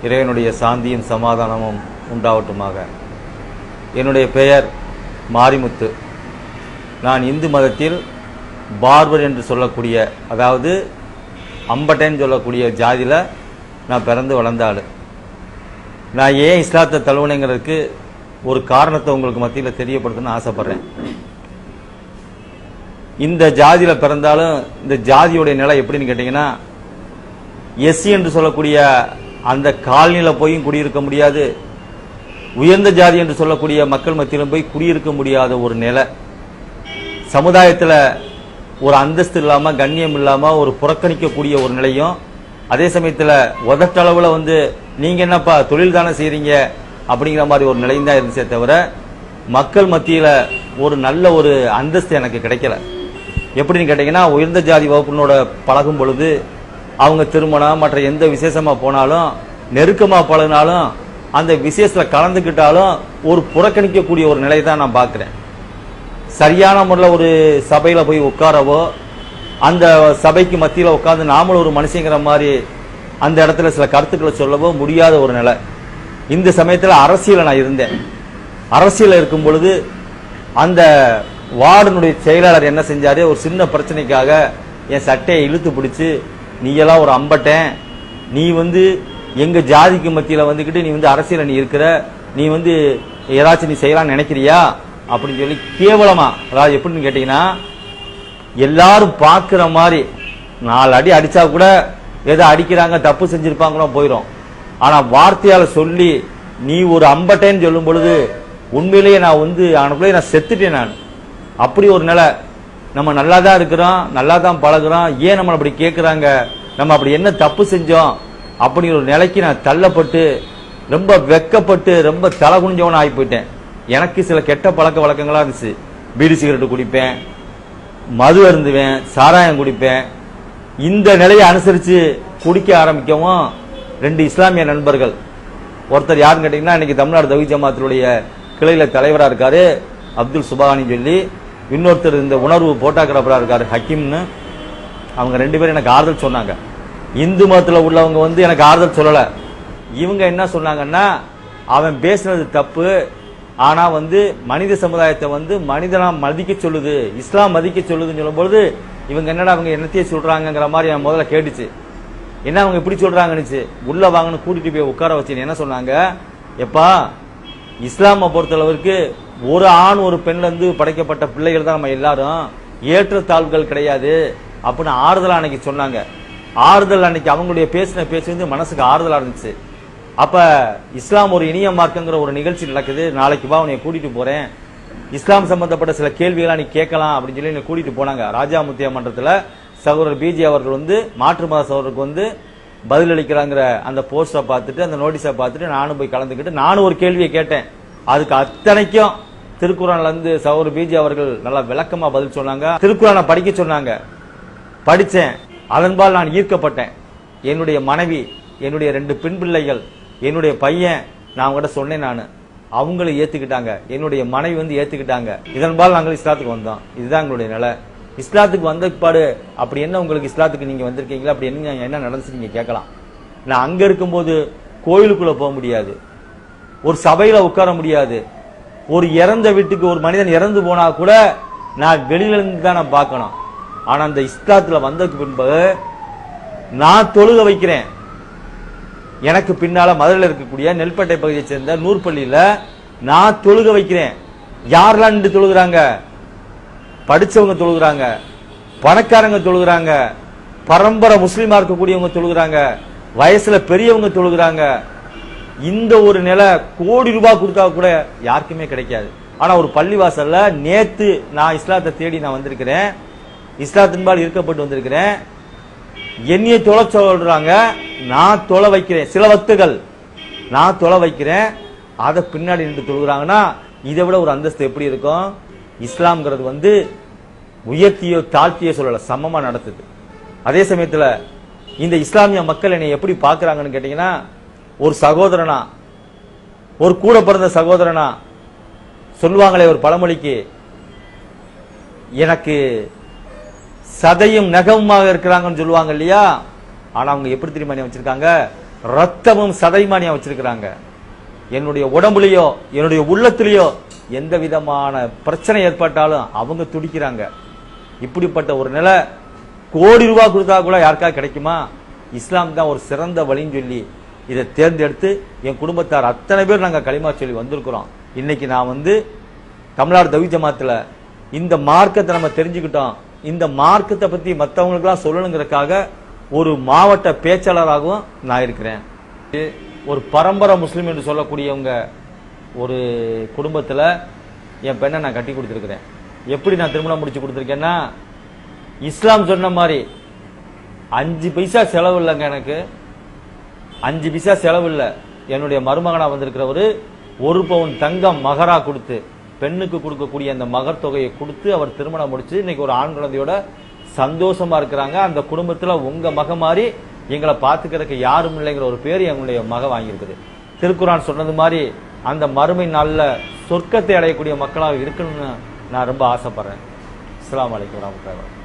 இறைவனுடைய சாந்தியும் சமாதானமும் உண்டாவட்டுமாக. என்னுடைய பெயர் மாரிமுத்து. நான் இந்து மதத்தில் பார்பர் என்று சொல்லக்கூடிய, அதாவது அம்பட்டைன்னு சொல்லக்கூடிய ஜாதியில் நான் பிறந்து வளர்ந்த ஆள். நான் ஏன் இஸ்லாத்தை தழுவுனேங்கிறதுக்கு ஒரு காரணத்தை உங்களுக்கு மத்தியில் தெரியப்படுத்தணும்னு ஆசைப்படுறேன். இந்த ஜாதியில் பிறந்தாலும் இந்த ஜாதியுடைய நிலை எப்படின்னு கேட்டிங்கன்னா, எஸ்சி என்று சொல்லக்கூடிய அந்த காலனியில் போய் குடியிருக்க முடியாது, உயர்ந்த ஜாதி என்று சொல்லக்கூடிய மக்கள் மத்தியிலும் போய் குடியிருக்க முடியாத ஒரு நிலை. சமுதாயத்தில் ஒரு அந்தஸ்து இல்லாமல், கண்ணியம் இல்லாமல், ஒரு புறக்கணிக்கக்கூடிய ஒரு நிலையும், அதே சமயத்தில் உதட்டளவில் நீங்கள் என்னப்பா தொழில் தானே செய்கிறீங்க அப்படிங்கிற மாதிரி ஒரு நிலையும் தான் இருந்துச்சே தவிர, மக்கள் மத்தியில் ஒரு நல்ல ஒரு அந்தஸ்து எனக்கு கிடைக்கல. எப்படின்னு கேட்டிங்கன்னா, உயர்ந்த ஜாதி வகுப்பினோட பழகும் பொழுது அவங்க திருமணம் மற்ற எந்த விசேஷமாக போனாலும், நெருக்கமாக பழகினாலும், அந்த விசேஷத்தில் கலந்துக்கிட்டாலும் ஒரு புறக்கணிக்கக்கூடிய ஒரு நிலையை தான் நான் பார்க்குறேன். சரியான முறையில் ஒரு சபையில் போய் உட்காரவோ, அந்த சபைக்கு மத்தியில் உட்கார்ந்து நாமளும் ஒரு மனுஷங்கிற மாதிரி அந்த இடத்துல சில கருத்துக்களை சொல்லவோ முடியாத ஒரு நிலை. இந்த சமயத்தில் அரசியலில் நான் இருந்தேன். அரசியலில் இருக்கும் பொழுது அந்த வார்டனுடைய செயலாளர் என்ன செஞ்சாரு, ஒரு சின்ன பிரச்சனைக்காக என் சட்டையை இழுத்து பிடிச்சி, நீ எல்லாம் ஒரு அம்பட்டேன், நீ எங்க ஜாதிக்கு மத்தியில் வந்துக்கிட்டு நீ அரசியல நீ இருக்கிற, நீ ஏதாச்சும் நீ செய்யலாம்னு நினைக்கிறியா அப்படின்னு சொல்லி கேவலமா, அதாவது எப்படின்னு கேட்டீங்கன்னா, எல்லாரும் பார்க்கிற மாதிரி 4 அடி அடிச்சா கூட ஏதோ அடிக்கிறாங்க தப்பு செஞ்சிருப்பாங்களோ போயிடும். ஆனா வார்த்தையால சொல்லி நீ ஒரு அம்பட்டேன்னு சொல்லும் பொழுது உண்மையிலேயே நான் அவனுக்குள்ளே நான் செத்துட்டேன். நான் அப்படி ஒரு நிலை. நம்ம நல்லா தான் இருக்கிறோம், நல்லா தான் பழகுறோம், ஏன் நம்ம அப்படி கேட்குறாங்க, நம்ம அப்படி என்ன தப்பு செஞ்சோம் அப்படிங்கிற ஒரு நிலைக்கு நான் தள்ளப்பட்டு ரொம்ப வெக்கப்பட்டு ரொம்ப தலை குனிஞ்சவன ஆகி போயிட்டேன். எனக்கு சில கெட்ட பழக்க வழக்கங்களா இருந்துச்சு. பீடி சிகரெட்டு குடிப்பேன், மது அருந்துவேன், சாராயம் குடிப்பேன். இந்த நிலையை அனுசரித்து குடிக்க ஆரம்பிக்கவும் 2 இஸ்லாமிய நண்பர்கள், ஒருத்தர் யாருன்னு கேட்டீங்கன்னா இன்னைக்கு தமிழ்நாடு தௌஹீத் ஜமாத்தினுடைய கிளையில தலைவராக இருக்காரு அப்துல் சுபானி சொல்லி, இன்னொருத்தர் இந்த உணர்வு போட்டோகிராஃபராக இருக்காரு ஹக்கீம்னு. அவங்க 2 பேரும் எனக்கு ஆறுதல் சொன்னாங்க. இந்து மதத்தில் உள்ளவங்க எனக்கு ஆறுதல் சொல்லலை. இவங்க என்ன சொன்னாங்கன்னா, அவன் பேசுனது தப்பு, ஆனா மனித சமுதாயத்தை மனிதனா மதிக்க சொல்லுது, இஸ்லாம் மதிக்க சொல்லுதுன்னு சொல்லும்போது இவங்க என்னடா அவங்க என்னத்தையே சொல்றாங்கிற மாதிரி என் முதல்ல கேட்டுச்சு. என்ன அவங்க இப்படி சொல்றாங்கன்னு உள்ள வாங்கன்னு கூட்டிட்டு போய் உட்கார வச்சு என்ன சொன்னாங்க, எப்பா இஸ்லாமை பொறுத்தளவுக்கு ஒரு ஆண் ஒரு பெண்ல படைக்கப்பட்ட பிள்ளைகள் தான் நம்ம எல்லாரும், ஏற்றத்தாழ்வுகள் கிடையாது அப்படின்னு ஆறுதல் அன்னைக்கு சொன்னாங்க. ஆறுதல் அன்னைக்கு அவங்களுடைய பேசின பேச்சு மனசுக்கு ஆறுதலா இருந்துச்சு. அப்ப இஸ்லாம் ஒரு இனிய மார்க்கங்கிற ஒரு நிகழ்ச்சி நடக்குது, நாளைக்கு வா உன்னை கூட்டிட்டு போறேன், இஸ்லாம் சம்பந்தப்பட்ட சில கேள்விகளை நீ கேட்கலாம் அப்படின்னு சொல்லி என்னை கூட்டிட்டு போனாங்க. ராஜா முத்தியா மன்றத்தில் சகோதரர் பிஜி அவர்கள் மாற்று மத சகோதரருக்கு பதிலளிக்கிறாங்கிற அந்த போஸ்டரை பார்த்துட்டு, அந்த நோட்டீஸை பார்த்துட்டு நானும் போய் கலந்துக்கிட்டு நானும் ஒரு கேள்வியை கேட்டேன். அதுக்கு அத்தனைக்கும் திருக்குறான்ல சகோதரர் பிஜி அவர்கள் நல்லா விளக்கமா பதில் சொன்னாங்க. திருக்குறானை படிக்க சொன்னாங்க, படிச்சேன். அதன்பால் நான் ஈர்க்கப்பட்டேன். என்னுடைய மனைவி, என்னுடைய 2 பெண் பிள்ளைகள், என்னுடைய பையன், நான் அவங்ககிட்ட சொன்னேன், நான் அவங்களும் ஏத்துக்கிட்டாங்க, என்னுடைய மனைவி ஏத்துக்கிட்டாங்க. இதன்பால் நாங்கள் இஸ்லாத்துக்கு வந்தோம். இதுதான் எங்களுடைய நிலை. இஸ்லாத்துக்கு வந்த பாடு அப்படி என்ன உங்களுக்கு இஸ்லாத்துக்கு நீங்க வந்திருக்கீங்களா, அப்படி என்ன நடந்துச்சு நீங்க கேட்கலாம். நான் அங்க இருக்கும்போது கோயிலுக்குள்ள போக முடியாது, ஒரு சபையில உட்கார முடியாது, ஒரு இறந்த வீட்டுக்கு ஒரு மனிதன் இறந்து போனா கூட நான் வெளியில இருந்து தான் நான் பார்க்கணும். ஆனா அந்த இஸ்லாத்துல வந்ததுக்கு பின்பு நான் தொழுக வைக்கிறேன். எனக்கு பின்னால மதுரையில் இருக்கக்கூடிய நெல்பேட்டை பகுதியை சேர்ந்த நூற்பள்ளியில நான் தொழுக வைக்கிறேன். யாரெல்லாம் நின்று தொழுகிறாங்க? படிச்சவங்க தொழுகிறாங்க, பணக்காரங்க தொழுகிறாங்க, பரம்பரை முஸ்லீமா இருக்கக்கூடியவங்க தொழுகிறாங்க, வயசுல பெரியவங்க தொழுகிறாங்க. இந்த ஒரு நிலை கோடி ரூபாய் கொடுத்தா கூட யாருக்குமே கிடைக்காது. ஆனா ஒரு பள்ளிவாசல்ல நேத்து நான் இஸ்லாத்தை தேடி நான் வந்திருக்கிறேன், இஸ்லாத்தின்பால் இருக்கப்பட்டு வந்திருக்கிறேன். என்னைய தொலை சொல்றாங்க, நான் தொலை வைக்கிறேன். சில வக்துகள் நான் தொலை வைக்கிறேன், அதை பின்னாடி நின்று தொழுகிறாங்கன்னா இதை விட ஒரு அந்தஸ்து எப்படி இருக்கும்? இஸ்லாம்ங்கிறது உயர்த்தியோ தாழ்த்தியோ சொல்லல, சமமா நடத்துது. அதே சமயத்தில் இந்த இஸ்லாமிய மக்கள் என்னை எப்படி பார்க்கறாங்கன்னு கேட்டீங்கன்னா, ஒரு சகோதரனா, ஒரு கூட பிறந்த சகோதரனா. சொல்லுவாங்களே ஒரு பழமொழிக்கு, எனக்கு சதையும் நகமுமாக இருக்கிறாங்கன்னு சொல்லுவாங்க இல்லையா? ஆனா அவங்க எப்படி தெரியுமா வச்சிருக்காங்க? ரத்தமும் சதைமானியா வச்சிருக்கிறாங்க. என்னுடைய உடம்புலயோ என்னுடைய உள்ளத்திலேயோ எந்த விதமான பிரச்சனை ஏற்பட்டாலும் அவங்க துடிக்கிறாங்க. இப்படிப்பட்ட ஒரு நிலை கோடி ரூபாய் கொடுத்தா கூட யாருக்காவது கிடைக்குமா? இஸ்லாம் தான் ஒரு சிறந்த வழின்னு சொல்லி இதை தேர்ந்தெடுத்து என் குடும்பத்தார் அத்தனை பேர் நாங்க களிமா சொல்லி வந்திருக்கிறோம். இன்னைக்கு நான் தமிழ்நாடு தவ்ஹீத் ஜமாத்துல இந்த மார்க்கத்தை நம்ம தெரிஞ்சுக்கிட்டோம். இந்த மார்க்கத்தை பத்தி மற்றவங்களுக்கெல்லாம் சொல்லணுங்கிறதுக்காக ஒரு மாவட்ட பேச்சாளராகவும் நான் இருக்கிறேன். ஒரு பரம்பரை முஸ்லீம் என்று சொல்லக்கூடியவங்க ஒரு குடும்பத்துல என் பெண்ணை நான் கட்டி கொடுத்துருக்கிறேன். எப்படி நான் திருமணம் முடிச்சு கொடுத்துருக்கேன்னா, இஸ்லாம் சொன்ன மாதிரி 5 பைசா செலவு இல்லைங்க. எனக்கு 5 பைசா செலவு இல்லை. என்னுடைய மருமகனா வந்திருக்கிறவரு 1 பவுன் தங்கம் மகரா கொடுத்து பெண்ணுக்கு கொடுக்கக்கூடிய அந்த மகர் தொகையை கொடுத்து அவர் திருமணம் முடிச்சு இன்னைக்கு ஒரு ஆண் குழந்தையோட சந்தோஷமா இருக்கிறாங்க. அந்த குடும்பத்துல உங்க மக மாதிரி எங்களை பார்த்துக்கிறதுக்கு யாரும் இல்லைங்கிற ஒரு பேர் எங்களுடைய மக வாங்கியிருக்குது. திருக்குரான் சொன்னது மாதிரி அந்த மறுமை நாள்ல சொர்க்கத்தை அடையக்கூடிய மக்களாக இருக்கணும்னு நான் ரொம்ப ஆசைப்படுறேன். அஸ்ஸலாமு அலைக்கும் வரஹ்மத்துல்லாஹி வபரகாத்துஹு.